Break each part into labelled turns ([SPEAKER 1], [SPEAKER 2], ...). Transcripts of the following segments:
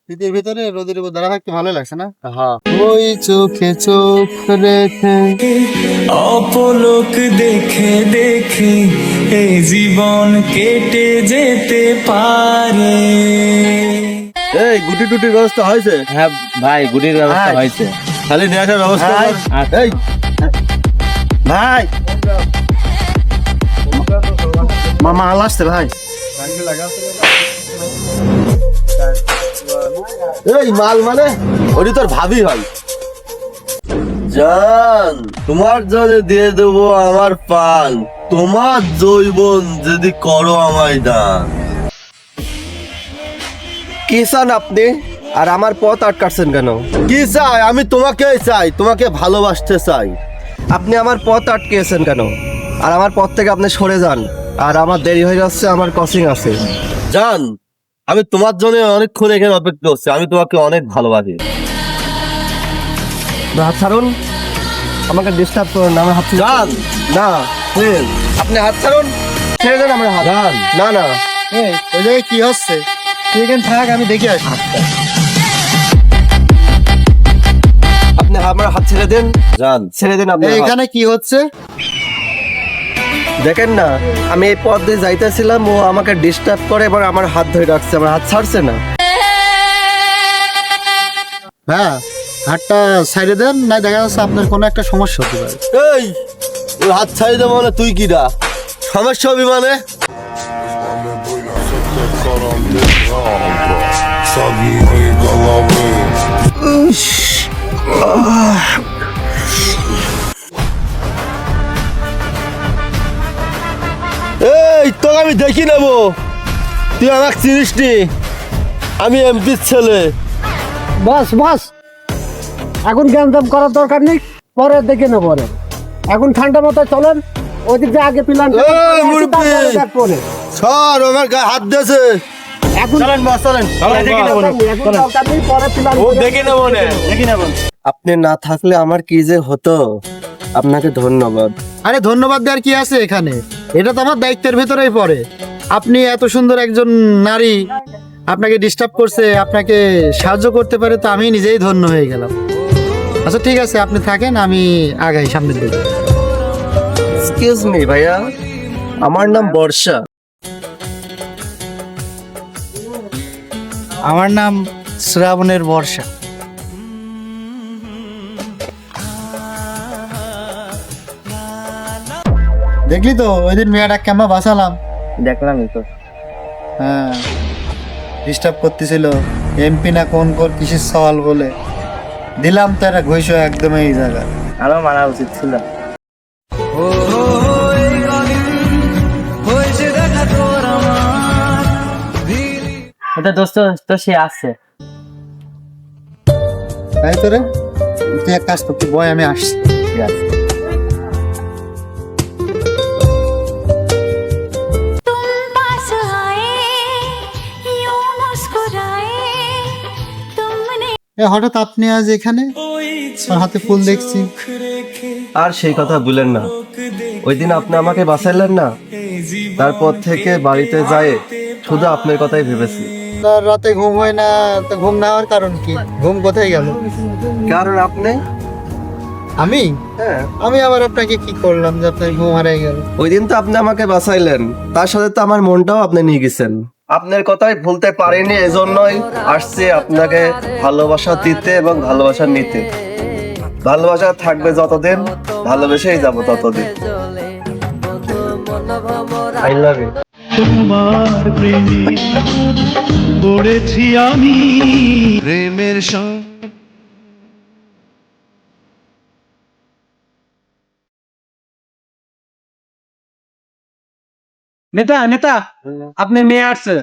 [SPEAKER 1] শীতের ভিতরে রোদের উপর দাঁড়া থাকতে ভালো লাগছে না?
[SPEAKER 2] হ্যাঁ।
[SPEAKER 1] ওই চোখে চোখ রেখে
[SPEAKER 3] অপলোক দেখে দেখে এই জীবন কেটে যেতে পারে।
[SPEAKER 1] এই গুটি টুটির ব্যবস্থা হয়েছে?
[SPEAKER 2] হ্যাঁ ভাই, গুটির ব্যবস্থা হয়েছে।
[SPEAKER 1] খালি নিয়ে আসার ব্যবস্থা
[SPEAKER 2] ভাই,
[SPEAKER 1] কর। এই ভাই মামা আল আসছে ভাই। এই মাল মানে ওটি তোর ভাবি হয়। জান তোমার জন্য দিয়ে দেবো আমার পান, তোমার জৈবন যদি করো আমায় দান।
[SPEAKER 4] কি চান আপনি? আর আমার পথ আটকাচ্ছেন কেন?
[SPEAKER 1] কি চাই? আমি তোমাকে চাই, তোমাকে ভালোবাসতে চাই।
[SPEAKER 4] আপনি আমার পথ আটকেছেন কেন? আর আমার পথ থেকে আপনি সরে যান। আর আমার দেরি হয়ে যাচ্ছে, আমার কোচিং আছে।
[SPEAKER 1] জান আমি তোমার জন্য অনেকক্ষণ এখানে অপেক্ষা করছি, আমি তোমাকে অনেক ভালোবাসি।
[SPEAKER 4] হাত ছাড়ুন, আমাকে ডিস্টার্ব করুন না। আমার হাত
[SPEAKER 1] জান
[SPEAKER 4] না, আপনি হাত ছাড়ুন, ছেড়ে দেন আমার হাত।
[SPEAKER 1] জান
[SPEAKER 4] না না,
[SPEAKER 1] ওই জায়গায় কি হচ্ছে তুই এখানে থাক, আমি দেখে আসি।
[SPEAKER 4] আপনি আমার হাত ছেড়ে দেন,
[SPEAKER 1] জান
[SPEAKER 4] ছেড়ে দেন। আপনি
[SPEAKER 1] এখানে কি হচ্ছে?
[SPEAKER 4] দেখেন না, আমি এই পথ দিয়ে যাইতেছিলাম, ও আমাকে ডিস্টার্ব করে এবং আমার হাত ধরে রাখছে, আমার হাত ছাড়ছে না।
[SPEAKER 1] হ্যাঁ হাতটা ছাইড়ে দেন, না দেখা যাচ্ছে আপনার কোনো একটা সমস্যা হতে পারে। এই ওই হাত ছাইড়ে দেবো মানে তুই কিরা সমস্যা হবি মানে? এই তোকে আমি দেখি নেবো, তুই আমাকে চিনিস নি, আমি এমপির ছেলে।
[SPEAKER 5] বস বস, এখন গ্যাঞ্জাম করার দরকার নেই, পরে দেখে নেবো। পরে এখন ঠান্ডা মাথায় চলেন, ওদিক দিয়ে আগে প্ল্যান
[SPEAKER 1] এই মুরব্বি!
[SPEAKER 5] পরে
[SPEAKER 1] সর আমার গায়ে হাত দিয়েছে।
[SPEAKER 5] এখন
[SPEAKER 1] চলেন বস চলেন।
[SPEAKER 5] এখন দরকার নেই, পরে প্ল্যান
[SPEAKER 1] দেখি নেবো।
[SPEAKER 4] আপনি না থাকলে আমার কি যে হতো। আপনাকে ধন্যবাদ।
[SPEAKER 1] আরে ধন্যবাদ দেওয়ার কি আছে এখানে? এটা তো আমার দায়িত্বের ভেতরেই পড়ে। আপনি এত সুন্দর একজন নারী, আপনাকে ডিস্টার্ব করছে, আপনাকে সাহায্য করতে পারে, তো আমি নিজেই ধন্য হয়ে গেলাম। আচ্ছা ঠিক আছে, আপনি থাকেন, আমি আগাই সামনের দিকে।
[SPEAKER 4] এক্সকিউজ মি ভাইয়া, আমার নাম বর্ষা।
[SPEAKER 1] আমার নাম শ্রাবণের বর্ষা। দেখলি তো ওই দিন মেয়েটা কেমন বাঁচালাম।
[SPEAKER 2] দেখলামই তো।
[SPEAKER 1] হ্যাঁ ডিস্টার্ব করতেছিল, এমপি না কোন কোন কিসের সওয়াল বলে দিলাম তো একটা ঘুষ একদম এই জায়গা।
[SPEAKER 2] আরো মারা উচিত ছিল। ওটা দোস্ত তো সে আসছে।
[SPEAKER 1] তাই তো রে, তুই এক কাজ করতে বয়, আমি আসছি।
[SPEAKER 2] ঠিক আছে।
[SPEAKER 6] तुम पास आए यूं मुस्कुराए तुमने
[SPEAKER 1] এ হঠাৎ আপনি আজ এখানে, তোর হাতে ফুল দেখছি।
[SPEAKER 4] আর সেই কথা ভুলেন না, ওই দিন আপনি আমাকে বাঁচাইলেন না, তারপর থেকে বাড়িতে যায় শুধু আপনার কথাই ভেবেছি।
[SPEAKER 1] তার রাতে ঘুম হয় না, তো ঘুম না হওয়ার কারণ কি? ঘুম কোথায় গেল?
[SPEAKER 4] কারণ আপনি,
[SPEAKER 1] আমি
[SPEAKER 4] হ্যাঁ,
[SPEAKER 1] আমি আবার আপনাকে কি করলাম যে আপনার ঘুম হারাই গেল?
[SPEAKER 4] ওই দিন তো আপনি আমাকে বাঁচাইলেন, তার সাথে তো আমার মনটাও আপনি নিয়ে গেছেন। আপনার কথাই ভুলতে পারিনি, এজন্যই আসছে আপনাকে ভালোবাসা দিতে এবং ভালোবাসা নিতে। ভালোবাসা থাকবে যতদিন, ভালোবেসেই যাব ততদিন। I love you.
[SPEAKER 3] তোমার প্রেমে পড়েছি আমি, প্রেমের সঙ্গ।
[SPEAKER 5] নেতা নেতা, আপনার মেয়ে আসছে।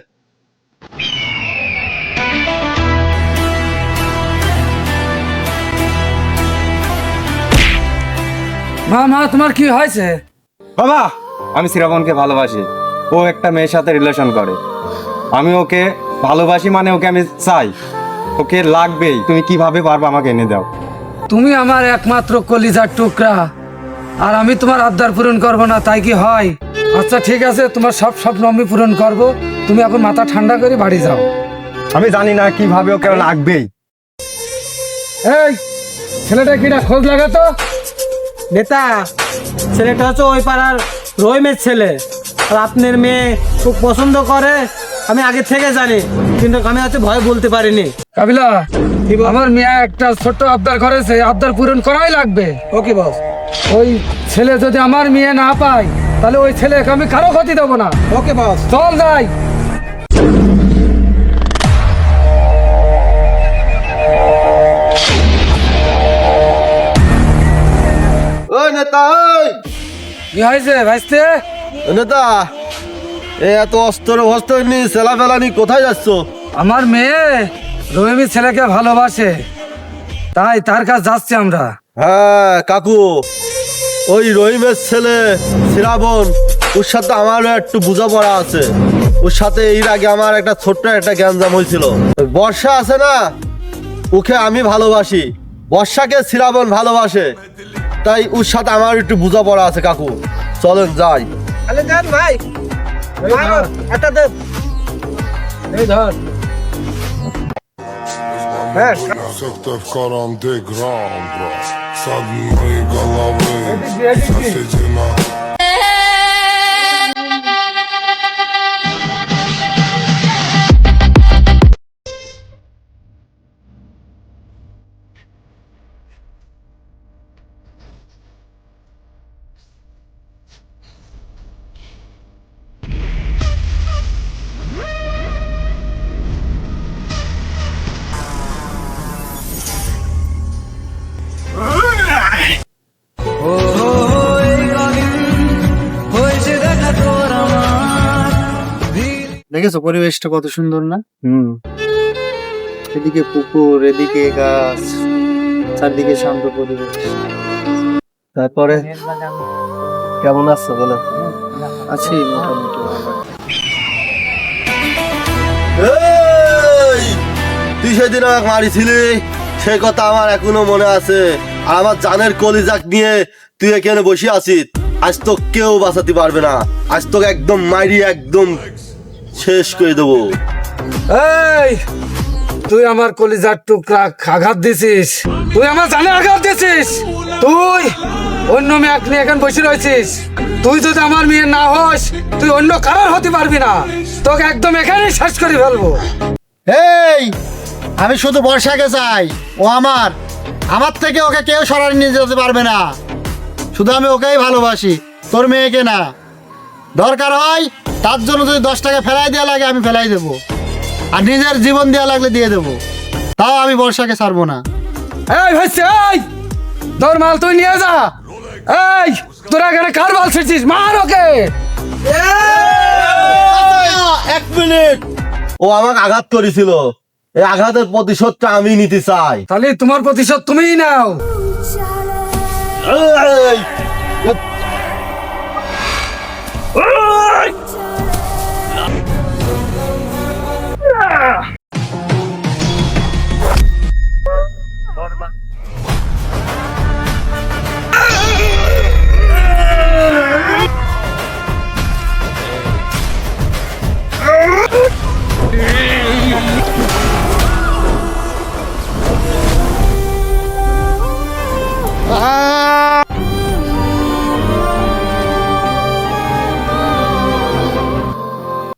[SPEAKER 5] মা মা, তোমার কি হয়েছে?
[SPEAKER 7] বাবা, আমি শ্রাবণকে ভালোবাসি। ও একটা মেয়ের সাথে রিলেশন করে, আমি ওকে ভালোবাসি, মানে ওকে আমি চাই, ওকে লাগবেই। তুমি কিভাবে পারবে আমাকে এনে দাও।
[SPEAKER 5] তুমি আমার একমাত্র কলিজার টুকরা, আর আমি তোমার আবদার পূরণ করব না, তাই কি হয়? আচ্ছা ঠিক আছে, তোমার সব স্বপ্ন আমি পূরণ করব। তুমি এখন মাথা ঠান্ডা করে বাড়ি যাও।
[SPEAKER 7] আমি জানি না কিভাবে ওকে লাগবেই।
[SPEAKER 5] এই ছেলেটা কিনা খোঁজ লাগাতো।
[SPEAKER 2] নেতা, ছেলেটা হচ্ছে ওই পাড়ার রহিমের ছেলে, আর আপনার মেয়ে খুব পছন্দ করে, আমি আগে থেকে জানি, কিন্তু আমি হচ্ছে ভয় বলতে পারিনি।
[SPEAKER 5] কাবিলা, আমার মেয়ে একটা ছোট্ট আবদার করেছে, আবদার পূরণ করাই লাগবে।
[SPEAKER 2] ওকে বস।
[SPEAKER 5] ওই ছেলে যদি আমার মেয়ে না পায় তাহলে ওই ছেলেকে আমি কারো ক্ষতি দেবো না।
[SPEAKER 2] ওকে বস।
[SPEAKER 5] চল যাই।
[SPEAKER 4] ওই নেতা, ওই
[SPEAKER 5] কি হয়েছে ভাইস্তে?
[SPEAKER 4] নেতা, এত অস্ত্র হস্ত্র নিয়ে সেলা ফেলা নিয়ে কোথায় যাচ্ছ?
[SPEAKER 5] আমার মেয়ে রহিমের ছেলেকে ভালোবাসে, তাই তার কাছে যাচ্ছি আমরা।
[SPEAKER 4] হ্যাঁ কাকু, ওই রহিমের ছেলে শ্রাবণ, ওর সাথে আমারও একটু বোঝাপড়া আছে। ওর সাথে এর আগে আমার একটা ছোট্ট একটা গ্যাঞ্জাম হয়েছিল। বর্ষা আছে না, ওকে আমি ভালোবাসি, বর্ষাকে শ্রাবণ ভালোবাসে, তাই ওর সাথে আমার একটু বোঝাপড়া আছে কাকু। চলেন যাই।
[SPEAKER 2] তাহলে যান ভাই, একটা দেব।
[SPEAKER 5] এই ধর।
[SPEAKER 8] Как-то в кором деграм, бро. С одной головы соседи на...
[SPEAKER 1] দেখেছো পরিবেশটা কত সুন্দর না? এদিকে পুকুর, এদিকে গাছ, চারদিকে শান্ত পরিবেশ।
[SPEAKER 4] তারপরে কেমন আছো বলো?
[SPEAKER 1] আছি মোটামুটি।
[SPEAKER 4] এই, তুই সেদিন আমাকে মারিছিলি, সেই কথা আমার এখনো মনে আছে। আর আমার জানের কলিজাক নিয়ে তুই এখানে বসে আছিস। আজ তো কেউ বাঁচাতে পারবে না। আজ তোকে একদম মারি একদম শেষ করে দেবো।
[SPEAKER 5] এই, তুই আমার কলিজার টুকরা আঘাত দিছিস, তুই আমার জানে আঘাত দিছিস। তুই অন্য মেয়ে নিয়ে এখন বসে রয়েছিস। তুই যদি আমার মেয়ে না হস, তুই অন্য কারোর হতে পারবি না। তোকে একদম এখানেই শেষ করে ফেলবো।
[SPEAKER 1] এই, আমি শুধু বর্ষাকে চাই, ও আমার থেকে ওকে কেউ সরাসরি নিয়ে যেতে পারবে না। শুধু আমি ওকেই ভালোবাসি, তোর মেয়েকে না। দরকার হয় তার জন্য যদি 10 টাকা ফেলাই দেওয়া লাগে আমি ফেলাই দেবো, আর নিজের জীবন দেওয়া লাগলে দিয়ে দেবো, তাও আমি বর্ষাকে ছাড়বো না।
[SPEAKER 5] এই ভাইছে, এই তোর মাল তুই নিয়ে যা। এই, তোরা এখানে কার মাল ছিড়ছিস? মার ওকে।
[SPEAKER 4] এক মিনিট, ও আমাকে আঘাত করেছিল, এই আঘাতের প্রতিশোধটা আমি নিতে চাই।
[SPEAKER 5] তাহলে তোমার প্রতিশোধ তুমিই নাও।
[SPEAKER 4] এই,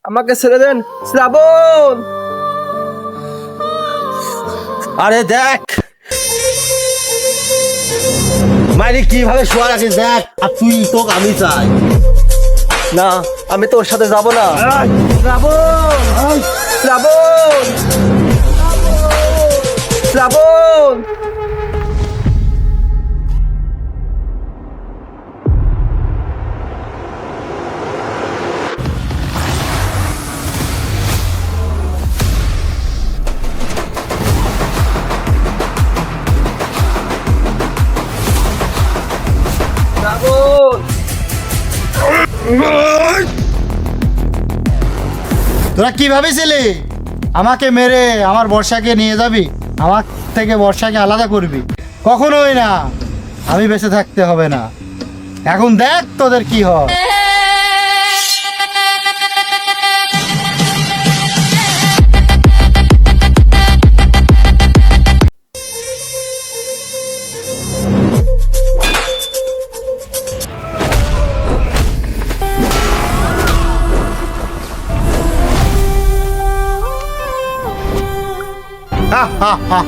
[SPEAKER 2] আমাকে ছেড়ে দেন শ্রাবণ।
[SPEAKER 4] আরে দেখ মারি কিভাবে শোয়া রাখিস, দেখ। আর তুই তোকে আমি চাই না, আমি তোর সাথে যাব না।
[SPEAKER 2] শ্রাবণ, শ্রাবণ, শ্রাবণ।
[SPEAKER 1] তোরা কি ভাবেছিলি আমাকে মেরে আমার বর্ষাকে নিয়ে যাবি, আমার থেকে বর্ষাকে আলাদা করবি? কখনোই না, আমি বেঁচে থাকতে হবে না। এখন দেখ তোদের কি হয়।
[SPEAKER 6] না